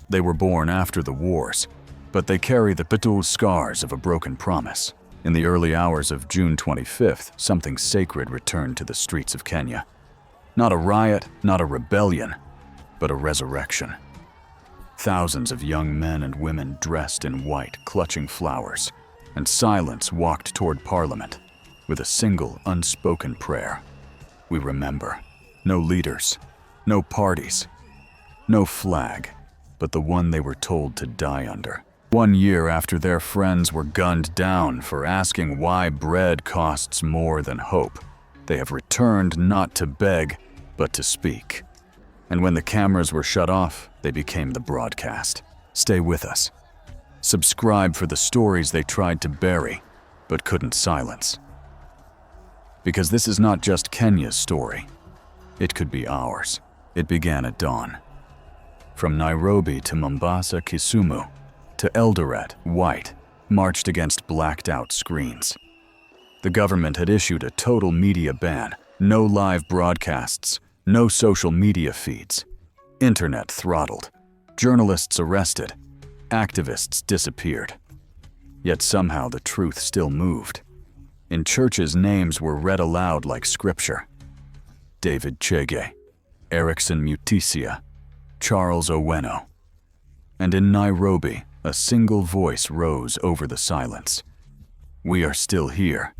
They were born after the wars, but they carry the bitter scars of a broken promise. In the early hours of June 25th, something sacred returned to the streets of Kenya. Not a riot, not a rebellion, but a resurrection. Thousands of young men and women dressed in white, clutching flowers, and silence walked toward Parliament with a single unspoken prayer. We remember. No leaders, no parties, no flag, but the one they were told to die under. 1 year after their friends were gunned down for asking why bread costs more than hope, they have returned not to beg, but to speak. And when the cameras were shut off, they became the broadcast. Stay with us. Subscribe for the stories they tried to bury, but couldn't silence. Because this is not just Kenya's story. It could be ours. It began at dawn. From Nairobi to Mombasa, Kisumu, to Eldoret, white, marched against blacked-out screens. The government had issued a total media ban, no live broadcasts, no social media feeds. Internet throttled, journalists arrested, activists disappeared. Yet somehow the truth still moved. In churches, names were read aloud like scripture. David Chege, Erickson Mutisia, Charles Oweno. And in Nairobi, a single voice rose over the silence. We are still here.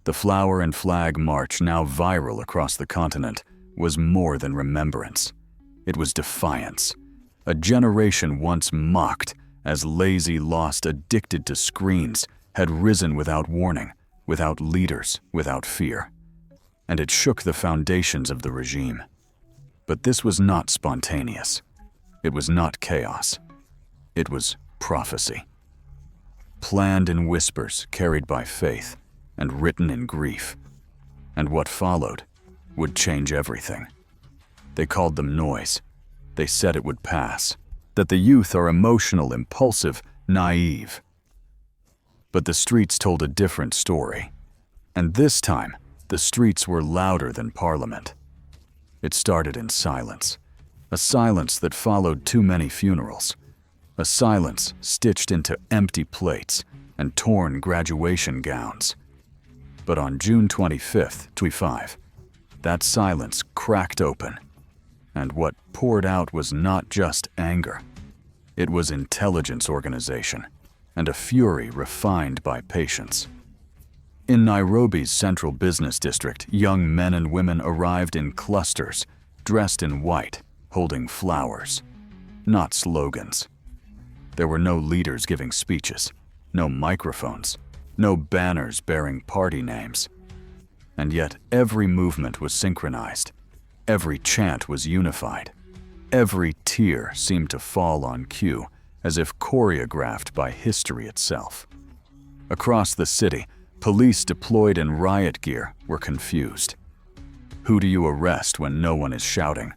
The Flower and Flag March, now viral across the continent, was more than remembrance. It was defiance. A generation once mocked as lazy, lost, addicted to screens had risen without warning, without leaders, without fear. And it shook the foundations of the regime. But this was not spontaneous. It was not chaos. It was prophecy. Planned in whispers, carried by faith, and written in grief. And what followed would change everything. They called them noise. They said it would pass, that the youth are emotional, impulsive, naive. But the streets told a different story. And this time, the streets were louder than Parliament. It started in silence, a silence that followed too many funerals, a silence stitched into empty plates and torn graduation gowns. But on June 25th, 2025, that silence cracked open, and what poured out was not just anger. It was intelligence organization, and a fury refined by patience. In Nairobi's central business district, young men and women arrived in clusters, dressed in white, holding flowers, not slogans. There were no leaders giving speeches, no microphones, no banners bearing party names. And yet every movement was synchronized, every chant was unified, every tear seemed to fall on cue, as if choreographed by history itself. Across the city, police deployed in riot gear were confused. Who do you arrest when no one is shouting?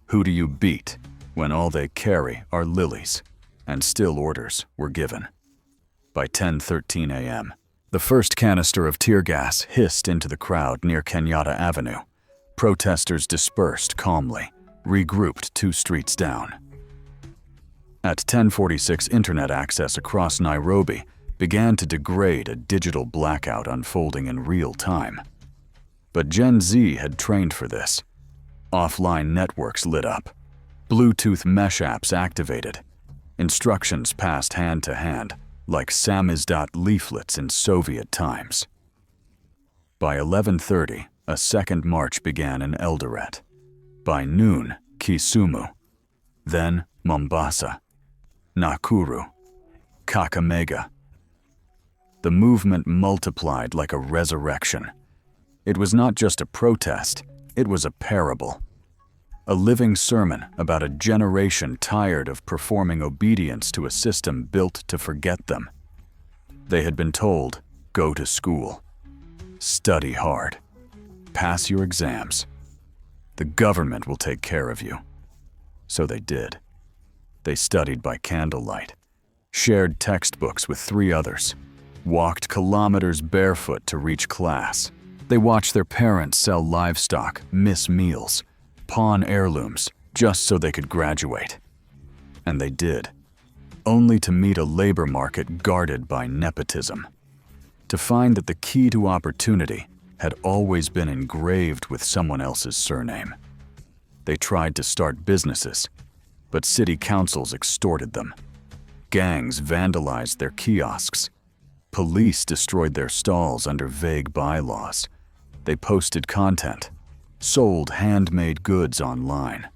Who do you beat when all they carry are lilies? And still orders were given. By 10:13 a.m., the first canister of tear gas hissed into the crowd near Kenyatta Avenue. Protesters dispersed calmly, regrouped 2 streets down. At 10:46, internet access across Nairobi began to degrade, a digital blackout unfolding in real time. But Gen Z had trained for this. Offline networks lit up. Bluetooth mesh apps activated. Instructions passed hand to hand, like samizdat leaflets in Soviet times. By 11:30, a second march began in Eldoret. By noon, Kisumu. Then Mombasa, Nakuru, Kakamega. The movement multiplied like a resurrection. It was not just a protest, it was a parable. A living sermon about a generation tired of performing obedience to a system built to forget them. They had been told, go to school, study hard, pass your exams. The government will take care of you. So they did. They studied by candlelight, shared textbooks with 3 others, walked kilometers barefoot to reach class. They watched their parents sell livestock, miss meals, pawn heirlooms, just so they could graduate. And they did, only to meet a labor market guarded by nepotism, to find that the key to opportunity had always been engraved with someone else's surname. They tried to start businesses, but city councils extorted them. Gangs vandalized their kiosks. Police destroyed their stalls under vague bylaws. They posted content, sold handmade goods online,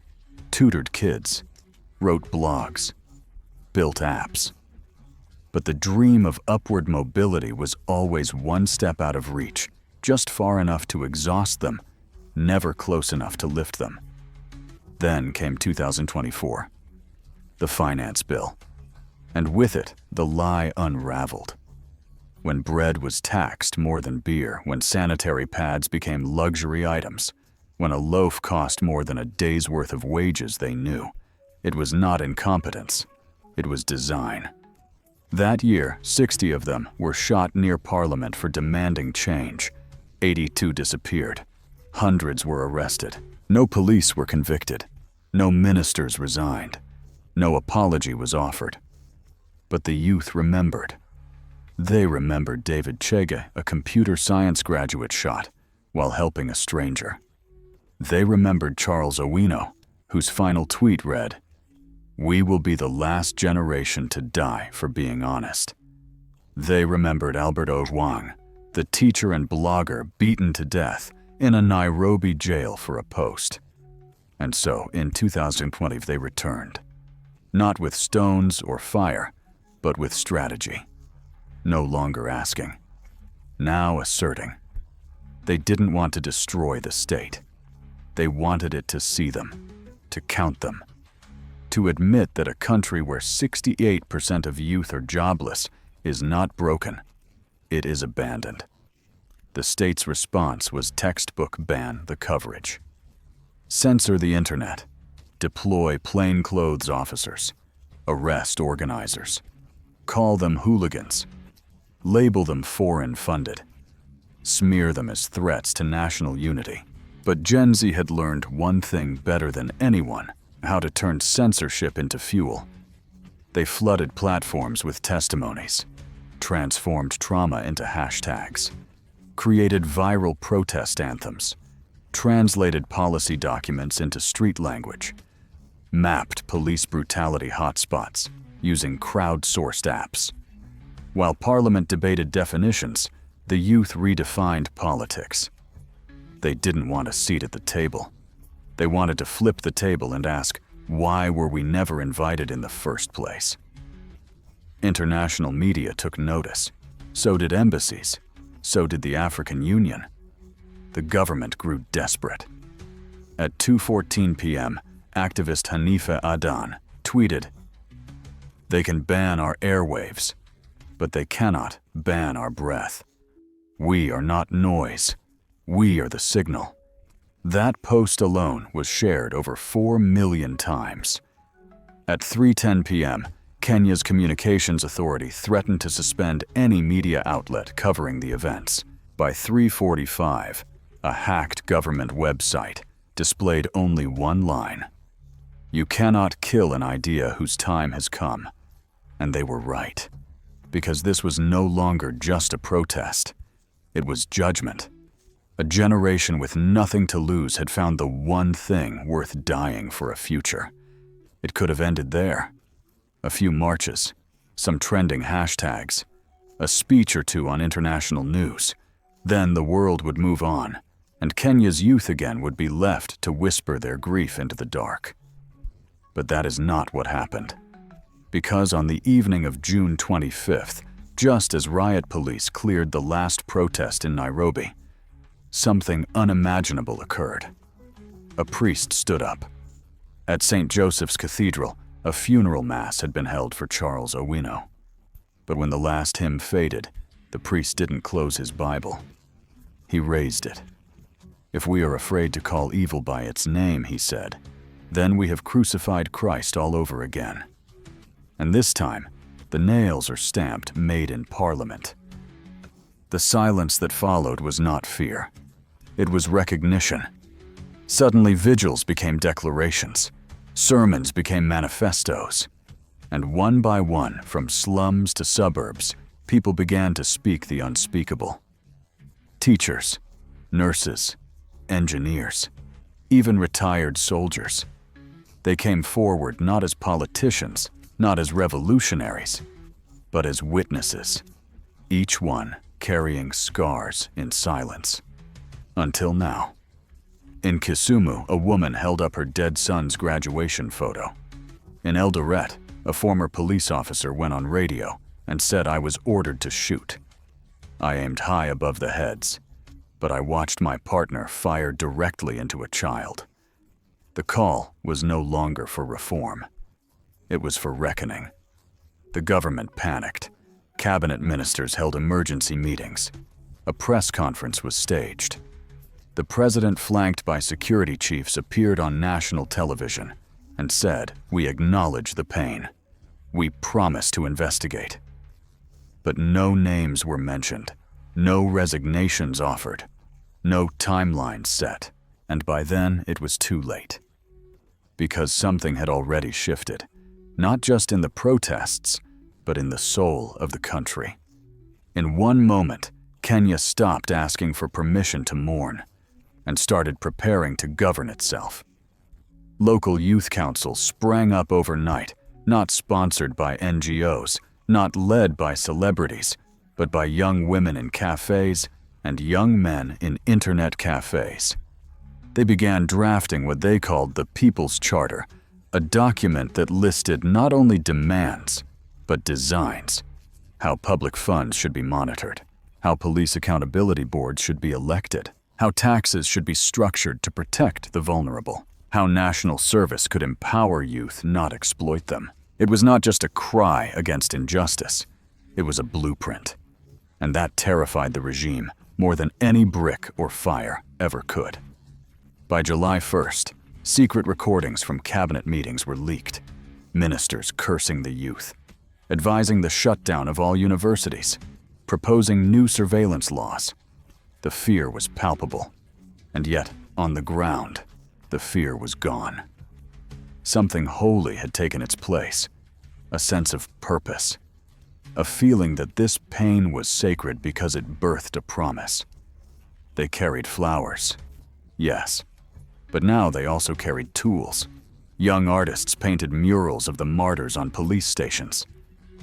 tutored kids, wrote blogs, built apps. But the dream of upward mobility was always one step out of reach, just far enough to exhaust them, never close enough to lift them. Then came 2024, the finance bill, and with it, the lie unraveled. When bread was taxed more than beer, when sanitary pads became luxury items, when a loaf cost more than a day's worth of wages, they knew it was not incompetence, it was design. That year, 60 of them were shot near Parliament for demanding change. 82 disappeared. Hundreds were arrested. No police were convicted. No ministers resigned. No apology was offered. But the youth remembered. They remembered David Chege, a computer science graduate, shot while helping a stranger. They remembered Charles Owino, whose final tweet read, "We will be the last generation to die for being honest." They remembered Albert Ojwang, the teacher and blogger beaten to death in a Nairobi jail for a post. And so, in 2020, they returned. Not with stones or fire, but with strategy. No longer asking, now asserting. They didn't want to destroy the state. They wanted it to see them, to count them, to admit that a country where 68% of youth are jobless is not broken, it is abandoned. The state's response was textbook ban the coverage. Censor the internet, deploy plainclothes officers, arrest organizers, call them hooligans, label them foreign-funded, smear them as threats to national unity. But Gen Z had learned one thing better than anyone: how to turn censorship into fuel. They flooded platforms with testimonies, transformed trauma into hashtags, created viral protest anthems, translated policy documents into street language, mapped police brutality hotspots using crowdsourced apps. While Parliament debated definitions, the youth redefined politics. They didn't want a seat at the table. They wanted to flip the table and ask, why were we never invited in the first place? International media took notice. So did embassies. So did the African Union. The government grew desperate. At 2:14 p.m., activist Hanifa Adan tweeted, "They can ban our airwaves, but they cannot ban our breath. We are not noise. We are the signal." That post alone was shared over 4 million times. At 3:10 p.m., Kenya's Communications Authority threatened to suspend any media outlet covering the events. By 3:45, a hacked government website displayed only one line: "You cannot kill an idea whose time has come." And they were right, because this was no longer just a protest. It was judgment. A generation with nothing to lose had found the one thing worth dying for a future. It could have ended there. A few marches, some trending hashtags, a speech or two on international news. Then the world would move on, and Kenya's youth again would be left to whisper their grief into the dark. But that is not what happened. Because on the evening of June 25th, just as riot police cleared the last protest in Nairobi, something unimaginable occurred. A priest stood up. At St. Joseph's Cathedral, a funeral mass had been held for Charles Owino. But when the last hymn faded, the priest didn't close his Bible. He raised it. "If we are afraid to call evil by its name," he said, "then we have crucified Christ all over again." And this time, the nails are stamped "Made in Parliament." The silence that followed was not fear. It was recognition. Suddenly, vigils became declarations. Sermons became manifestos. And one by one, from slums to suburbs, people began to speak the unspeakable. Teachers, nurses, engineers, even retired soldiers. They came forward not as politicians, not as revolutionaries, but as witnesses, each one carrying scars in silence. Until now. In Kisumu, a woman held up her dead son's graduation photo. In Eldoret, a former police officer went on radio and said I was ordered to shoot. I aimed high above the heads, but I watched my partner fire directly into a child. The call was no longer for reform. It was for reckoning. The government panicked. Cabinet ministers held emergency meetings. A press conference was staged. The president, flanked by security chiefs, appeared on national television and said, "We acknowledge the pain. We promise to investigate." But no names were mentioned, no resignations offered, no timeline set, and by then it was too late. Because something had already shifted, not just in the protests, but in the soul of the country. In one moment, Kenya stopped asking for permission to mourn and started preparing to govern itself. Local youth councils sprang up overnight, not sponsored by NGOs, not led by celebrities, but by young women in cafes and young men in internet cafes. They began drafting what they called the People's Charter, a document that listed not only demands, but designs, how public funds should be monitored, how police accountability boards should be elected, how taxes should be structured to protect the vulnerable, how national service could empower youth, not exploit them. It was not just a cry against injustice, it was a blueprint. And that terrified the regime more than any brick or fire ever could. By July 1st, secret recordings from cabinet meetings were leaked, ministers cursing the youth, advising the shutdown of all universities, proposing new surveillance laws. The fear was palpable, and yet, on the ground, the fear was gone. Something holy had taken its place, a sense of purpose, a feeling that this pain was sacred because it birthed a promise. They carried flowers, yes, but now they also carried tools. Young artists painted murals of the martyrs on police stations.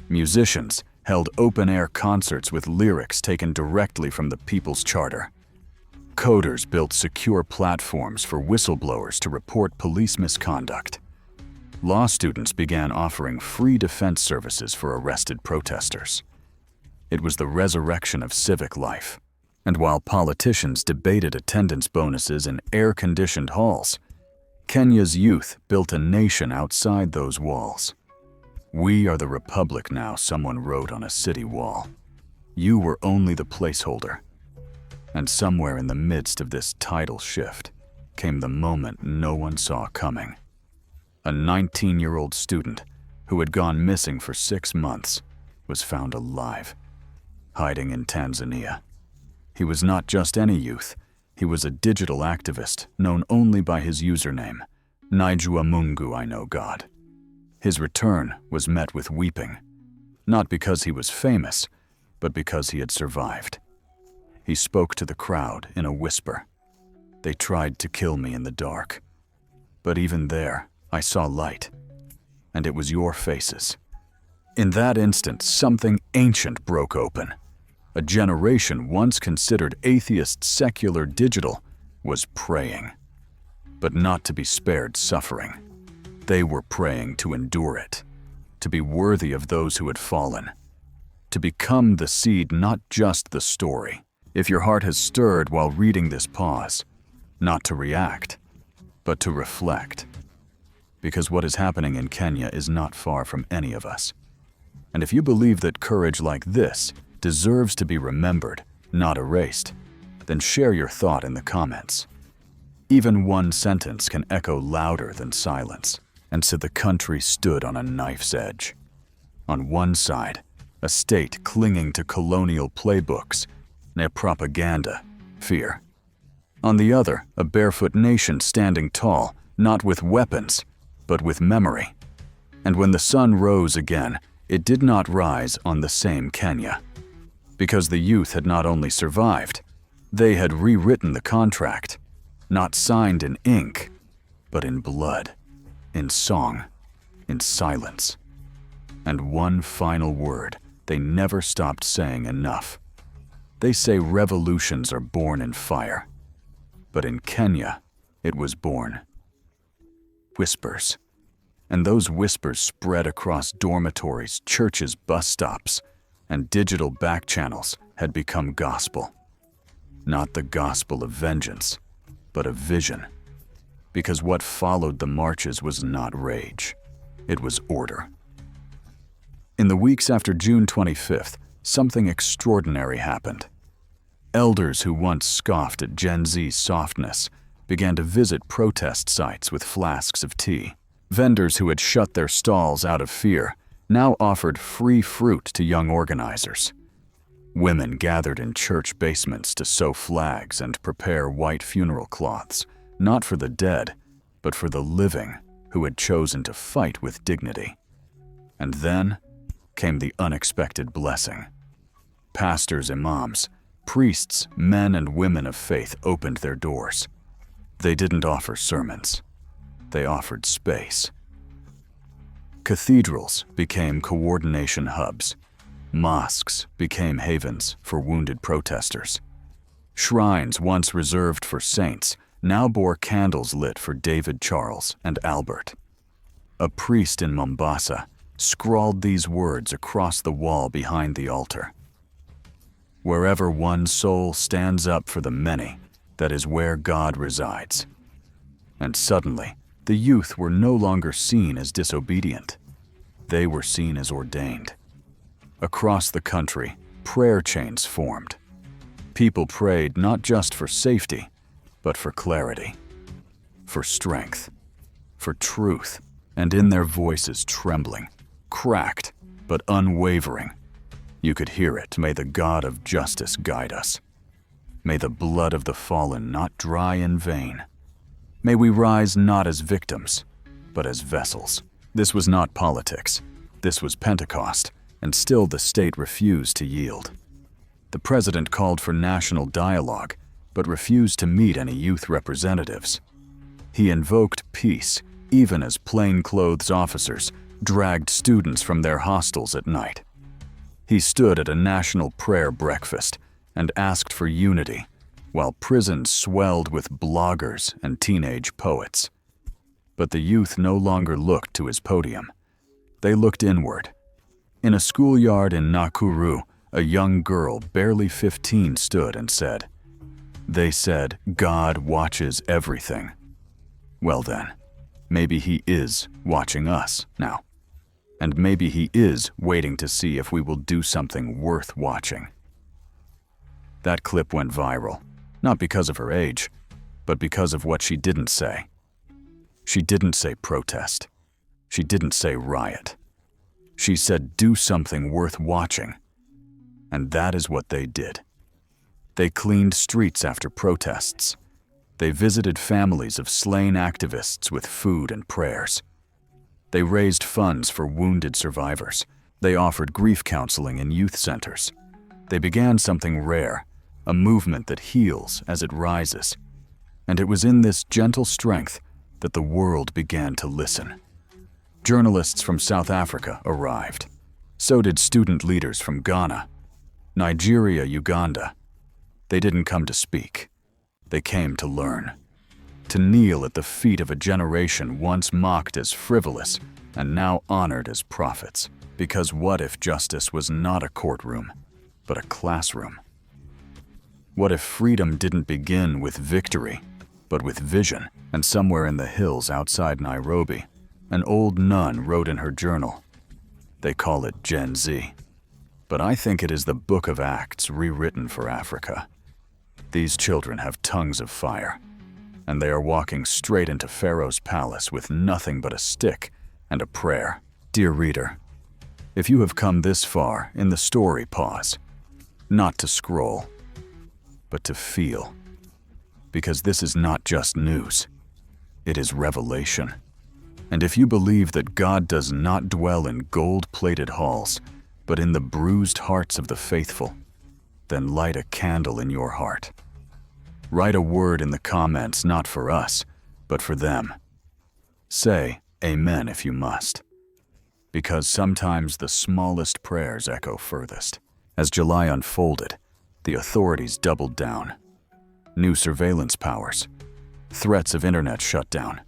Musicians held open-air concerts with lyrics taken directly from the People's Charter. Coders built secure platforms for whistleblowers to report police misconduct. Law students began offering free defense services for arrested protesters. It was the resurrection of civic life. And while politicians debated attendance bonuses in air-conditioned halls, Kenya's youth built a nation outside those walls. "We are the republic now," someone wrote on a city wall. You were only the placeholder. And somewhere in the midst of this tidal shift came the moment no one saw coming. A 19-year-old student who had gone missing for 6 months was found alive, hiding in Tanzania. He was not just any youth, he was a digital activist known only by his username, Naijua Mungu, I know God. His return was met with weeping, not because he was famous, but because he had survived. He spoke to the crowd in a whisper. "They tried to kill me in the dark, but even there, I saw light, and it was your faces." In that instant, something ancient broke open. A generation once considered atheist, secular, digital, was praying, but not to be spared suffering. They were praying to endure it, to be worthy of those who had fallen, to become the seed, not just the story. If your heart has stirred while reading this, pause, not to react, but to reflect. Because what is happening in Kenya is not far from any of us. And if you believe that courage like this deserves to be remembered, not erased, then share your thought in the comments. Even one sentence can echo louder than silence. And so the country stood on a knife's edge. On one side, a state clinging to colonial playbooks, their propaganda, fear. On the other, a barefoot nation standing tall, not with weapons, but with memory. And when the sun rose again, it did not rise on the same Kenya. Because the youth had not only survived, they had rewritten the contract, not signed in ink, but in blood, in song, in silence. And one final word they never stopped saying enough. They say revolutions are born in fire, but in Kenya, it was born. Whispers. And those whispers spread across dormitories, churches, bus stops, and digital back channels had become gospel. Not the gospel of vengeance, but of vision. Because what followed the marches was not rage, it was order. In the weeks after June 25th, something extraordinary happened. Elders who once scoffed at Gen Z's softness began to visit protest sites with flasks of tea. Vendors who had shut their stalls out of fear now offered free fruit to young organizers. Women gathered in church basements to sew flags and prepare white funeral cloths, not for the dead, but for the living who had chosen to fight with dignity. And then came the unexpected blessing. Pastors, imams, priests, men and women of faith opened their doors. They didn't offer sermons. They offered space. Cathedrals became coordination hubs. Mosques became havens for wounded protesters. Shrines once reserved for saints now bore candles lit for David, Charles, and Albert. A priest in Mombasa scrawled these words across the wall behind the altar. Wherever one soul stands up for the many, that is where God resides. And suddenly, the youth were no longer seen as disobedient. They were seen as ordained. Across the country, prayer chains formed. People prayed not just for safety, but for clarity, for strength, for truth, and in their voices trembling, cracked, but unwavering. You could hear it. May the God of justice guide us. May the blood of the fallen not dry in vain. May we rise not as victims, but as vessels. This was not politics. This was Pentecost, and still the state refused to yield. The president called for national dialogue, but refused to meet any youth representatives. He invoked peace, even as plainclothes officers dragged students from their hostels at night. He stood at a national prayer breakfast and asked for unity, while prisons swelled with bloggers and teenage poets. But the youth no longer looked to his podium. They looked inward. In a schoolyard in Nakuru, a young girl, barely 15, stood and said, "They said, God watches everything." Well then, maybe he is watching us now. And maybe he is waiting to see if we will do something worth watching. That clip went viral, not because of her age, but because of what she didn't say. She didn't say protest. She didn't say riot. She said do something worth watching. And that is what they did. They cleaned streets after protests. They visited families of slain activists with food and prayers. They raised funds for wounded survivors. They offered grief counseling in youth centers. They began something rare, a movement that heals as it rises. And it was in this gentle strength that the world began to listen. Journalists from South Africa arrived. So did student leaders from Ghana, Nigeria, Uganda. They didn't come to speak. They came to learn. To kneel at the feet of a generation once mocked as frivolous and now honored as prophets. Because what if justice was not a courtroom, but a classroom? What if freedom didn't begin with victory, but with vision? And somewhere in the hills outside Nairobi, an old nun wrote in her journal, they call it Gen Z. But I think it is the Book of Acts rewritten for Africa. These children have tongues of fire, and they are walking straight into Pharaoh's palace with nothing but a stick and a prayer. Dear reader, if you have come this far in the story, pause. Not to scroll, but to feel. Because this is not just news. It is revelation. And if you believe that God does not dwell in gold-plated halls, but in the bruised hearts of the faithful, then light a candle in your heart. Write a word in the comments not for us, but for them. Say amen if you must, because sometimes the smallest prayers echo furthest. As July unfolded, the authorities doubled down. New surveillance powers, threats of internet shutdown.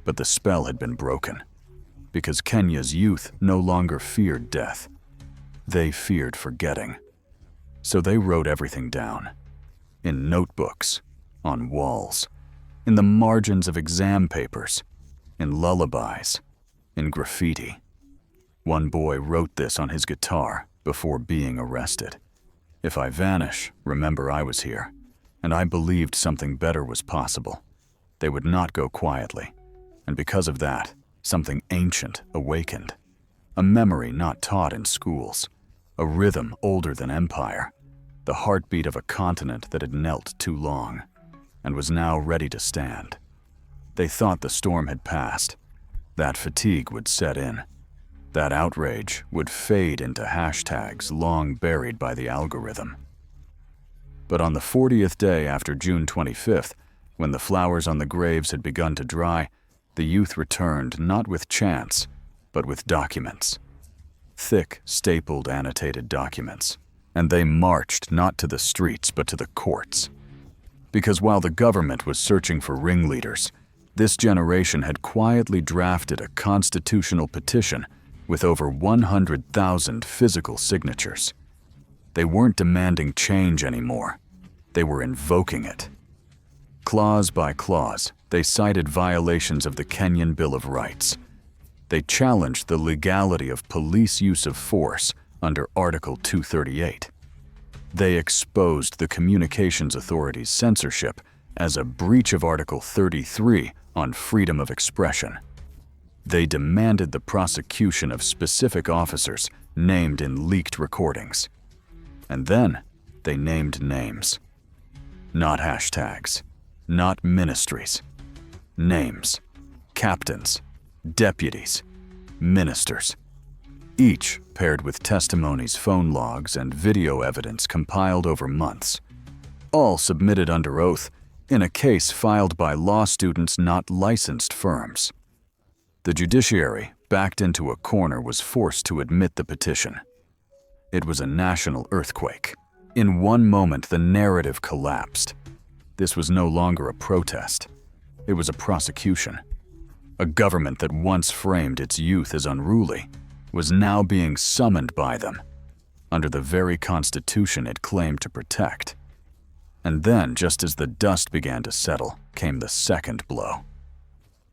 But the spell had been broken, because Kenya's youth no longer feared death. They feared forgetting. So they wrote everything down. In notebooks, on walls, in the margins of exam papers, in lullabies, in graffiti. One boy wrote this on his guitar before being arrested. If I vanish, remember I was here, and I believed something better was possible. They would not go quietly, and because of that, something ancient awakened. A memory not taught in schools, a rhythm older than empire, the heartbeat of a continent that had knelt too long, and was now ready to stand. They thought the storm had passed. That fatigue would set in. That outrage would fade into hashtags long buried by the algorithm. But on the 40th day after June 25th, when the flowers on the graves had begun to dry, the youth returned not with chants, but with documents. Thick, stapled, annotated documents. And they marched not to the streets, but to the courts. Because while the government was searching for ringleaders, this generation had quietly drafted a constitutional petition with over 100,000 physical signatures. They weren't demanding change anymore. They were invoking it. Clause by clause, they cited violations of the Kenyan Bill of Rights. They challenged the legality of police use of force under Article 238. They exposed the Communications Authority's censorship as a breach of Article 33 on freedom of expression. They demanded the prosecution of specific officers named in leaked recordings. And then they named names. Not hashtags, not ministries. Names, captains, deputies, ministers. Each paired with testimonies, phone logs, and video evidence compiled over months. All submitted under oath in a case filed by law students not licensed firms. The judiciary, backed into a corner, was forced to admit the petition. It was a national earthquake. In one moment, the narrative collapsed. This was no longer a protest. It was a prosecution. A government that once framed its youth as unruly was now being summoned by them, under the very constitution it claimed to protect. And then, just as the dust began to settle, came the second blow.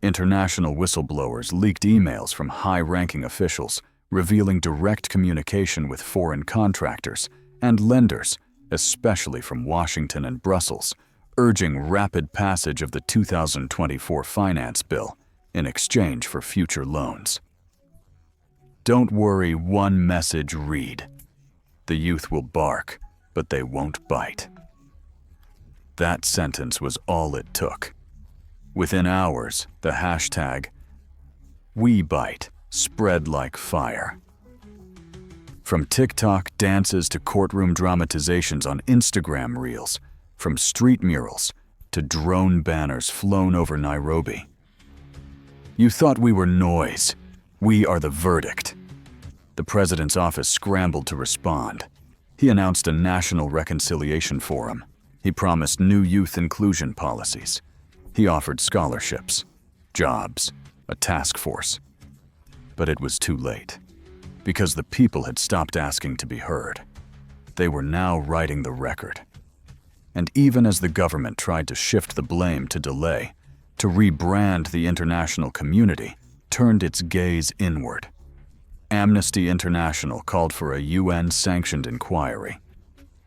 International whistleblowers leaked emails from high-ranking officials revealing direct communication with foreign contractors and lenders, especially from Washington and Brussels, urging rapid passage of the 2024 finance bill in exchange for future loans. Don't worry, one message read. The youth will bark, but they won't bite. That sentence was all it took. Within hours, the hashtag #WeBite spread like fire. From TikTok dances to courtroom dramatizations on Instagram Reels, from street murals to drone banners flown over Nairobi. You thought we were noise. We are the verdict. The president's office scrambled to respond. He announced a national reconciliation forum. He promised new youth inclusion policies. He offered scholarships, jobs, a task force. But it was too late, because the people had stopped asking to be heard. They were now writing the record. And even as the government tried to shift the blame to delay, to rebrand, the international community turned its gaze inward. Amnesty International called for a UN-sanctioned inquiry.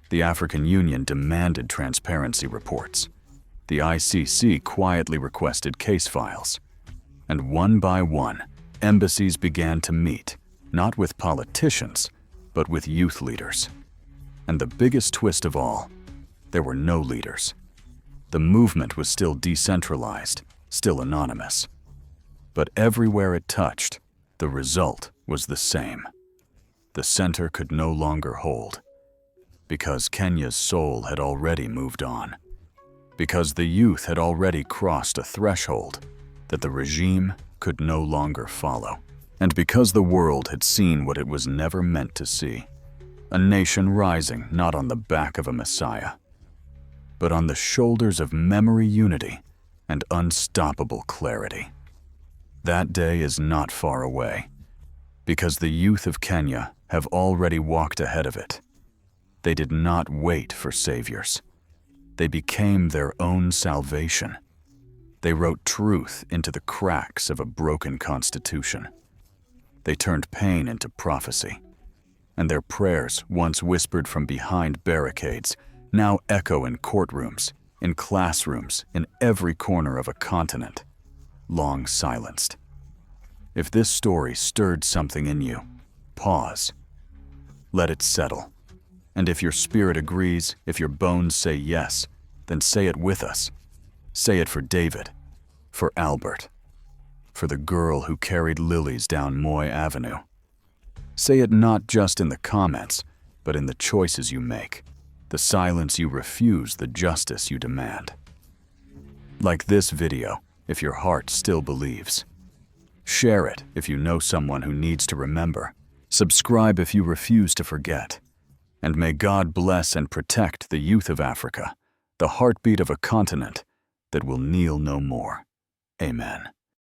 The African Union demanded transparency reports. The ICC quietly requested case files. And one by one, embassies began to meet, not with politicians, but with youth leaders. And the biggest twist of all, there were no leaders. The movement was still decentralized, still anonymous. But everywhere it touched, the result was the same. The center could no longer hold, because Kenya's soul had already moved on, because the youth had already crossed a threshold that the regime could no longer follow, and because the world had seen what it was never meant to see, a nation rising not on the back of a messiah, but on the shoulders of memory, unity, and unstoppable clarity. That day is not far away, because the youth of Kenya have already walked ahead of it. They did not wait for saviors. They became their own salvation. They wrote truth into the cracks of a broken constitution. They turned pain into prophecy, and their prayers, once whispered from behind barricades, now echo in courtrooms, in classrooms, in every corner of a continent, long silenced. If this story stirred something in you, pause. Let it settle. And if your spirit agrees, if your bones say yes, then say it with us. Say it for David, for Albert, for the girl who carried lilies down Moy Avenue. Say it not just in the comments, but in the choices you make, the silence you refuse, the justice you demand. Like this video, if your heart still believes. Share it if you know someone who needs to remember. Subscribe if you refuse to forget. And may God bless and protect the youth of Africa, the heartbeat of a continent that will kneel no more. Amen.